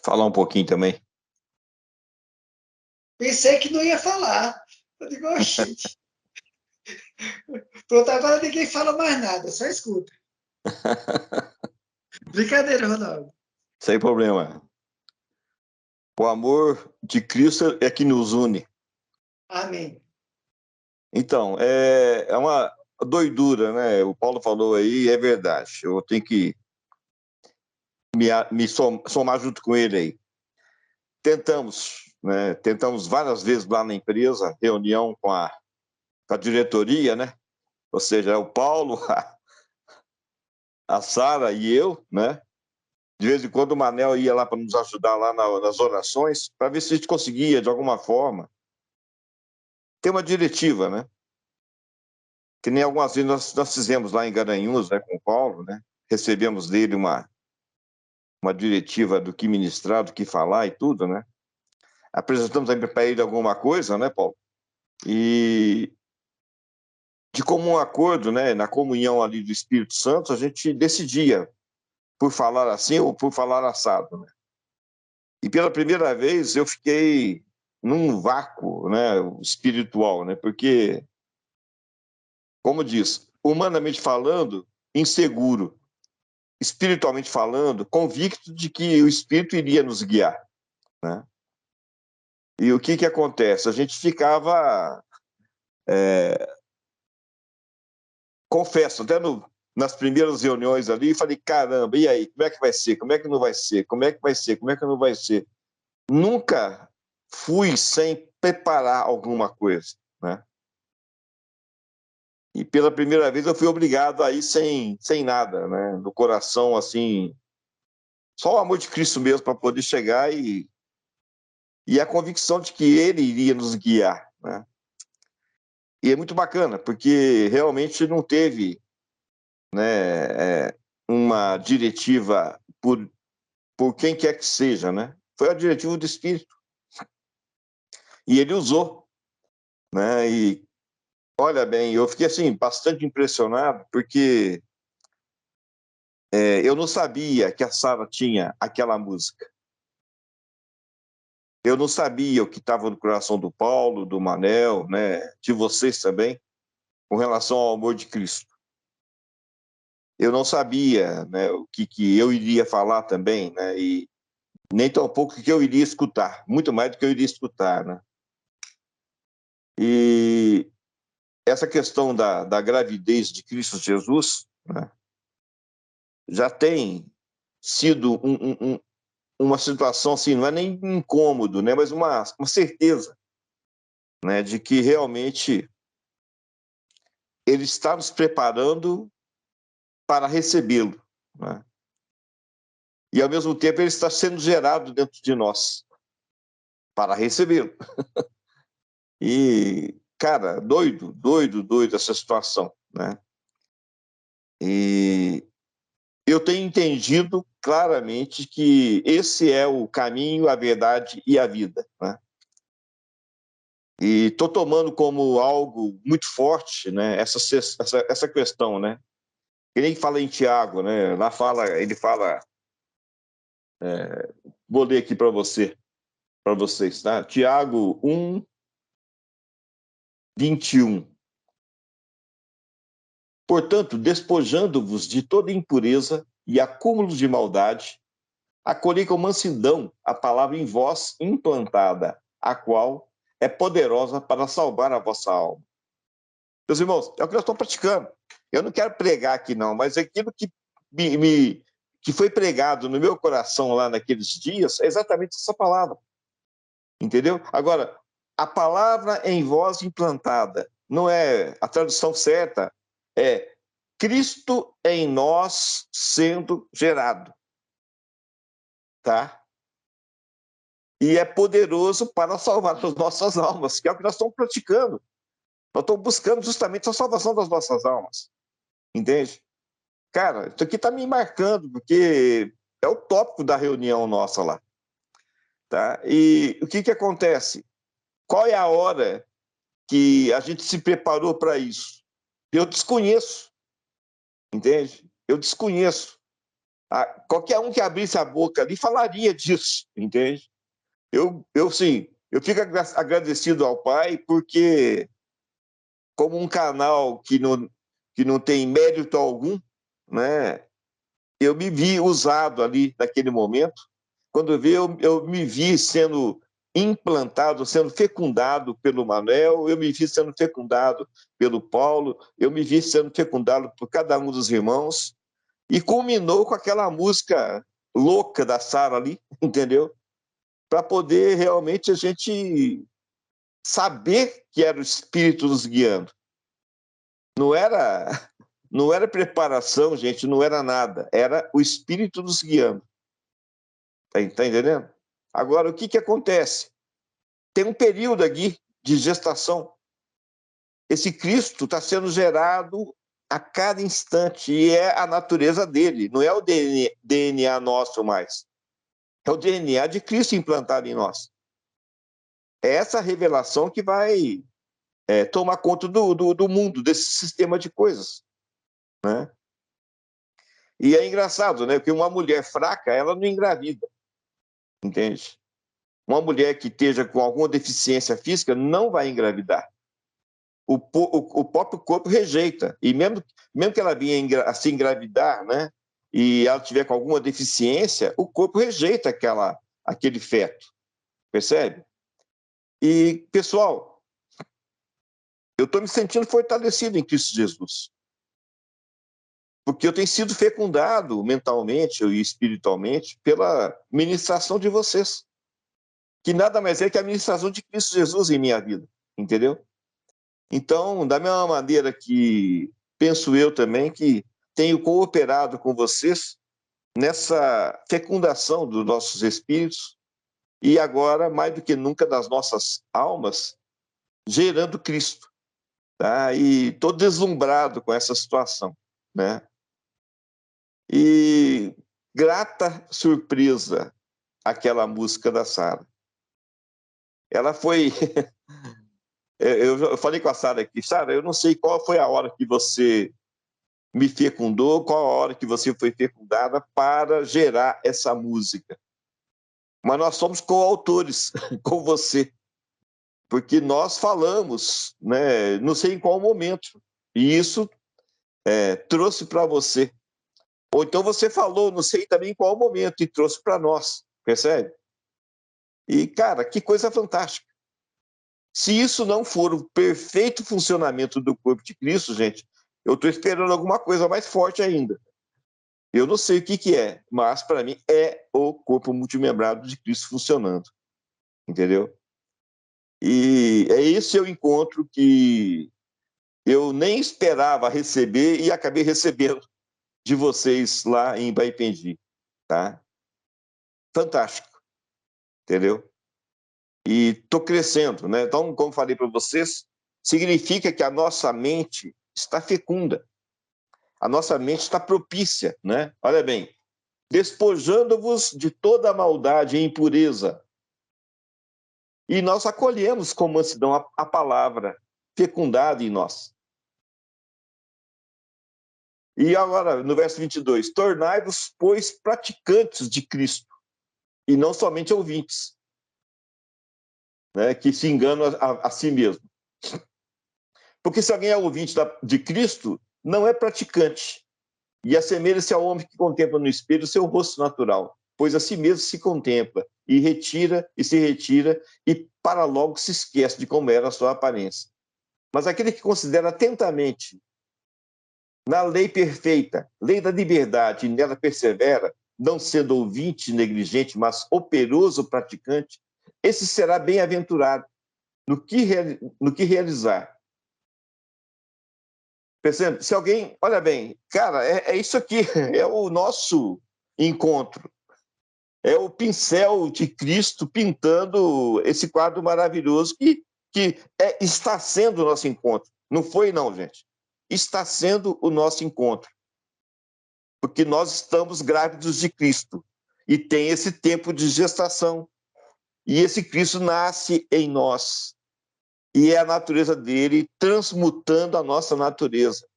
falar um pouquinho também. Pensei que não ia falar. Eu digo, oxente. Pronto, agora ninguém fala mais nada, só escuta. Brincadeira, Ronaldo. Sem problema. O amor de Cristo é que nos une. Amém. Então, é uma doidura, né? O Paulo falou aí, é verdade. Eu tenho que me somar junto com ele aí. Tentamos, né? Tentamos várias vezes lá na empresa, reunião com a diretoria, né? Ou seja, o Paulo, a Sara e eu, né? De vez em quando o Manel ia lá para nos ajudar lá nas orações, para ver se a gente conseguia, de alguma forma, ter uma diretiva, né? Que nem algumas vezes nós fizemos lá em Garanhuns, né, com o Paulo, né? Recebemos dele uma diretiva do que ministrar, do que falar e tudo, né? Apresentamos aí para ele alguma coisa, né, Paulo? E de comum acordo, né, na comunhão ali do Espírito Santo, a gente decidia por falar assim ou por falar assado, né? E pela primeira vez eu fiquei num vácuo, né, espiritual, né? Porque, como diz, humanamente falando, inseguro, espiritualmente falando, convicto de que o Espírito iria nos guiar, né? E o que acontece? A gente ficava, confesso, até nas primeiras reuniões ali, falei, caramba, e aí, como é que vai ser? Como é que não vai ser? Como é que vai ser? Como é que não vai ser? Nunca fui sem preparar alguma coisa, né? E pela primeira vez eu fui obrigado a ir sem nada, né? No coração, assim, só o amor de Cristo mesmo para poder chegar e a convicção de que Ele iria nos guiar, né? E é muito bacana, porque realmente não teve, né, uma diretiva por quem quer que seja, né? Foi a diretiva do Espírito. E ele usou, né? E olha bem, eu fiquei assim bastante impressionado, porque eu não sabia que a Sara tinha aquela música. Eu não sabia o que estava no coração do Paulo, do Manel, né? De vocês também, com relação ao amor de Cristo. Eu não sabia, né, o que eu iria falar também, né? E nem tão pouco o que eu iria escutar, muito mais do que eu iria escutar, né? E essa questão da gravidez de Cristo Jesus, né, já tem sido uma situação assim, não é nem incômodo, né, mas uma certeza, né, de que realmente ele está nos preparando para recebê-lo, né? E ao mesmo tempo ele está sendo gerado dentro de nós para recebê-lo. E, cara, doido essa situação, né? E eu tenho entendido claramente que esse é o caminho, a verdade e a vida, né? E estou tomando como algo muito forte, né, essa questão, né? Que nem fala em Tiago, né? Lá ele fala, vou ler aqui para vocês, tá? Tiago 1:21. Portanto, despojando-vos de toda impureza e acúmulo de maldade, acolhei com mansidão a palavra em vós implantada, a qual é poderosa para salvar a vossa alma. Meus irmãos, é o que nós estamos praticando. Eu não quero pregar aqui, não, mas aquilo que foi pregado no meu coração lá naqueles dias é exatamente essa palavra. Entendeu? Agora, a palavra em vós implantada, não é a tradução certa, é Cristo em nós sendo gerado, tá? E é poderoso para salvar as nossas almas, que é o que nós estamos praticando. Nós estamos buscando justamente a salvação das nossas almas, entende? Cara, isso aqui está me marcando, porque é o tópico da reunião nossa lá, tá? E o que acontece? Qual é a hora que a gente se preparou para isso? Eu desconheço, entende? Eu desconheço. Qualquer um que abrisse a boca ali falaria disso, entende? Sim, eu fico agradecido ao Pai, porque como um canal que não tem mérito algum, né? Eu me vi usado ali naquele momento. Quando eu me vi sendo implantado, sendo fecundado pelo Manuel, eu me vi sendo fecundado pelo Paulo, eu me vi sendo fecundado por cada um dos irmãos, e culminou com aquela música louca da Sara ali, entendeu? Para poder realmente a gente saber que era o Espírito nos guiando. Não era, não era preparação, gente, não era nada. Era o Espírito nos guiando. Tá entendendo? Agora, o que acontece? Tem um período aqui de gestação. Esse Cristo está sendo gerado a cada instante e é a natureza dele, não é o DNA nosso mais. É o DNA de Cristo implantado em nós. É essa revelação que vai tomar conta do mundo, desse sistema de coisas, né? E é engraçado, né? Porque uma mulher fraca, ela não engravida, entende? Uma mulher que esteja com alguma deficiência física não vai engravidar. O próprio corpo rejeita. E mesmo que ela venha a se engravidar, né? E ela tiver com alguma deficiência, o corpo rejeita aquele feto. Percebe? E, pessoal, eu estou me sentindo fortalecido em Cristo Jesus. Porque eu tenho sido fecundado mentalmente e espiritualmente pela ministração de vocês. Que nada mais é que a ministração de Cristo Jesus em minha vida. Entendeu? Então, da mesma maneira que penso eu também que tenho cooperado com vocês nessa fecundação dos nossos espíritos e agora, mais do que nunca, das nossas almas, gerando Cristo. Tá? E estou deslumbrado com essa situação, né? E grata surpresa aquela música da Sara. Ela foi... eu falei com a Sara aqui, Sara, eu não sei qual foi a hora que você me fecundou, qual a hora que você foi fecundada para gerar essa música. Mas nós somos coautores com você, porque nós falamos, né, não sei em qual momento, e isso trouxe para você. Ou então você falou, não sei também em qual momento, e trouxe para nós, percebe? E, cara, que coisa fantástica. Se isso não for o perfeito funcionamento do corpo de Cristo, gente, eu estou esperando alguma coisa mais forte ainda. Eu não sei o que é, mas para mim é o corpo multimembrado de Cristo funcionando, entendeu? E é esse o encontro que eu nem esperava receber e acabei recebendo de vocês lá em Baipendi, tá? Fantástico, entendeu? E estou crescendo, né? Então, como falei para vocês, significa que a nossa mente está fecunda, a nossa mente está propícia, né? Olha bem, despojando-vos de toda a maldade e impureza. E nós acolhemos com mansidão a palavra fecundada em nós. E agora, no verso 22, tornai-vos, pois, praticantes de Cristo, e não somente ouvintes, né, que se enganam a si mesmo. Porque se alguém é ouvinte de Cristo, não é praticante, e assemelha-se ao homem que contempla no espelho o seu rosto natural, pois a si mesmo se contempla, e retira, e se retira, e para logo se esquece de como era a sua aparência. Mas aquele que considera atentamente na lei perfeita, lei da liberdade, e nela persevera, não sendo ouvinte negligente, mas operoso praticante, esse será bem-aventurado no que realizar. Percebe? Se alguém, olha bem, cara, é isso aqui, é o nosso encontro. É o pincel de Cristo pintando esse quadro maravilhoso que está sendo o nosso encontro. Não foi, não, gente. Está sendo o nosso encontro. Porque nós estamos grávidos de Cristo. E tem esse tempo de gestação. E esse Cristo nasce em nós. E é a natureza dele transmutando a nossa natureza.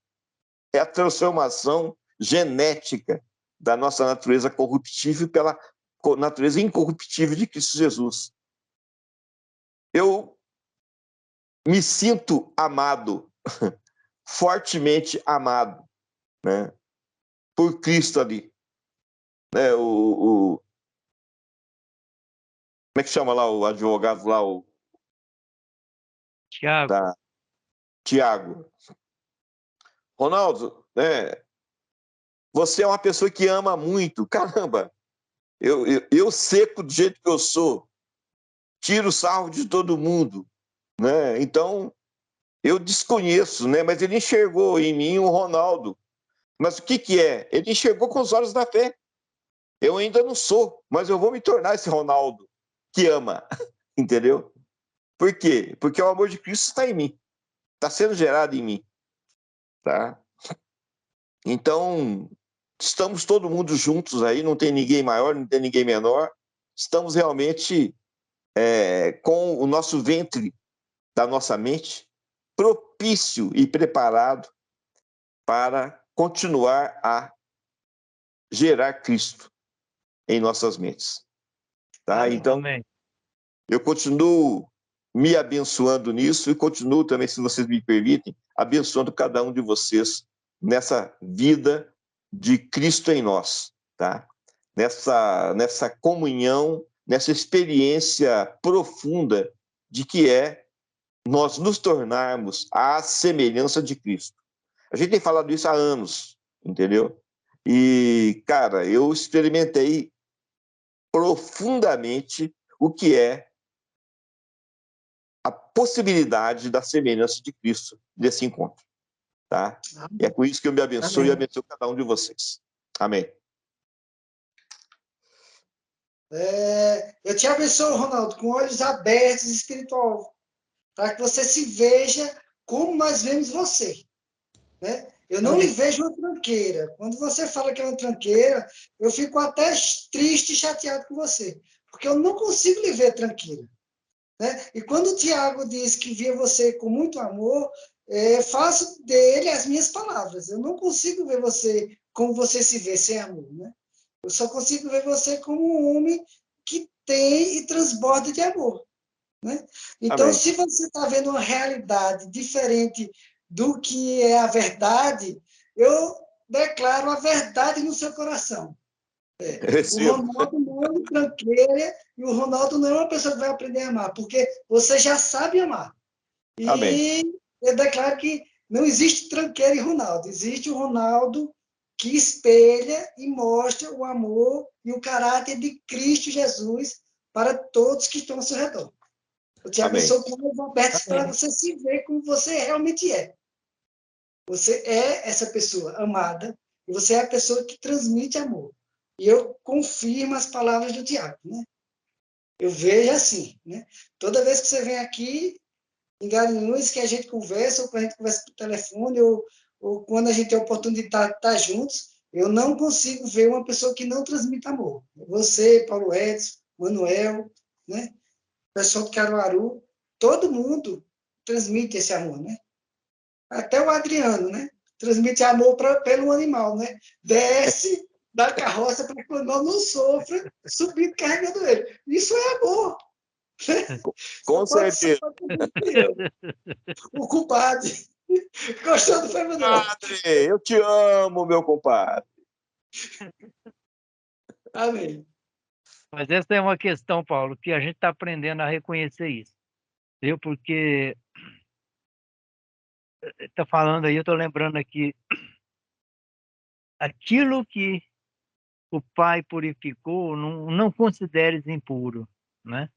É a transformação genética da nossa natureza corruptível pela natureza incorruptível de Cristo Jesus. Eu me sinto amado, fortemente amado, né, por Cristo ali. Né, como é que chama lá o advogado lá, o Tiago. Tiago. Ronaldo, né, você é uma pessoa que ama muito. Caramba, eu seco do jeito que eu sou, tiro sarro de todo mundo, né? Então, eu desconheço, né? Mas ele enxergou em mim o Ronaldo. Mas o que é? Ele enxergou com os olhos da fé. Eu ainda não sou, mas eu vou me tornar esse Ronaldo que ama, entendeu? Por quê? Porque o amor de Cristo está em mim, está sendo gerado em mim, tá? Então, estamos todo mundo juntos aí, não tem ninguém maior, não tem ninguém menor. Estamos realmente com o nosso ventre da nossa mente propício e preparado para continuar a gerar Cristo em nossas mentes. Tá? Amém. Então, Amém. eu continuo me abençoando nisso e continuo também, se vocês me permitem, abençoando cada um de vocês nessa vida de Cristo em nós, tá? Nessa comunhão, nessa experiência profunda de que é nós nos tornarmos à semelhança de Cristo. A gente tem falado isso há anos, entendeu? E, cara, eu experimentei profundamente o que é a possibilidade da semelhança de Cristo desse encontro, tá? E é com isso que eu me abençoo e abençoo cada um de vocês. Amém. Eu te abençoo, Ronaldo, com olhos abertos espiritual, para que você se veja como nós vemos você, né? Eu não lhe vejo uma tranqueira. Quando você fala que é uma tranqueira, eu fico até triste e chateado com você, porque eu não consigo lhe ver tranquila, né? E quando o Tiago diz que via você com muito amor, faço dele as minhas palavras. Eu não consigo ver você como você se vê sem amor, né? Eu só consigo ver você como um homem que tem e transborda de amor, né? Então, Amém. se você está vendo uma realidade diferente do que é a verdade, eu declaro a verdade no seu coração. O Ronaldo não é um tranqueira e o Ronaldo não é uma pessoa que vai aprender a amar, porque você já sabe amar. E Amém. eu declaro que não existe tranqueira em Ronaldo, existe o Ronaldo que espelha e mostra o amor e o caráter de Cristo Jesus para todos que estão ao seu redor. Eu te abençoo com os abertos para você se ver como você realmente é. Você é essa pessoa amada e você é a pessoa que transmite amor. E eu confirmo as palavras do Tiago, né? Eu vejo assim, né? Toda vez que você vem aqui, em Garanhuns, que a gente conversa, ou quando a gente conversa por telefone, ou quando a gente tem a oportunidade de estar juntos, eu não consigo ver uma pessoa que não transmita amor. Você, Paulo Edson, Manuel, né? O pessoal de Caruaru, todo mundo transmite esse amor, né? Até o Adriano, né? Transmite amor pelo animal, né? Desce da carroça para que o animal não sofra subindo carregando ele. Isso é amor. Com certeza. O compadre. Gostou do Fernando? Padre, eu te amo, meu compadre. Amém. Mas essa é uma questão, Paulo, que a gente está aprendendo a reconhecer isso. Viu? Porque está falando aí, eu estou lembrando aqui, aquilo que o Pai purificou, não consideres impuro, né?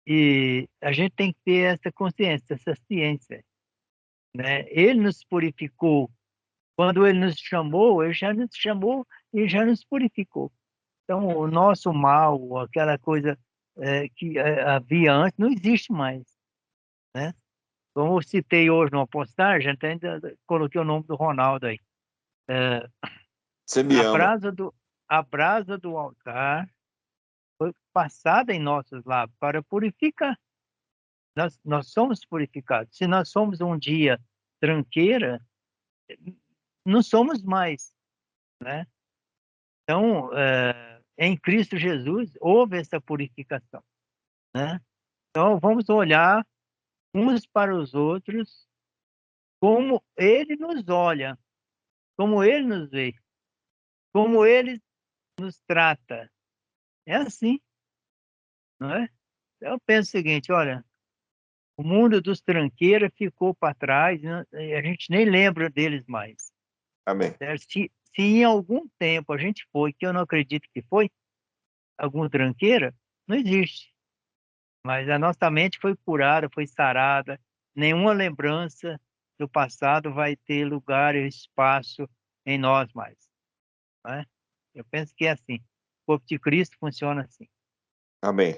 E a gente tem que ter essa consciência, essa ciência, né? Ele nos purificou. Quando ele nos chamou, ele já nos chamou e já nos purificou. Então, o nosso mal, aquela coisa que havia antes, não existe mais, né? Como eu citei hoje numa postagem, até ainda coloquei o nome do Ronaldo aí. Você me ama. A brasa do altar foi passada em nossos lábios para purificar. Nós somos purificados. Se nós somos um dia tranqueira, não somos mais, né? Então, em Cristo Jesus, houve essa purificação, né? Então, vamos olhar uns para os outros como Ele nos olha, como Ele nos vê, como Ele nos trata. É assim, não é? Eu penso o seguinte, olha, o mundo dos tranqueiras ficou para trás, né? E a gente nem lembra deles mais. Amém. Se em algum tempo a gente foi, que eu não acredito que foi, algum tranqueira, não existe. Mas a nossa mente foi curada, foi sarada. Nenhuma lembrança do passado vai ter lugar e espaço em nós mais. Não é? Eu penso que é assim. O corpo de Cristo funciona assim. Amém.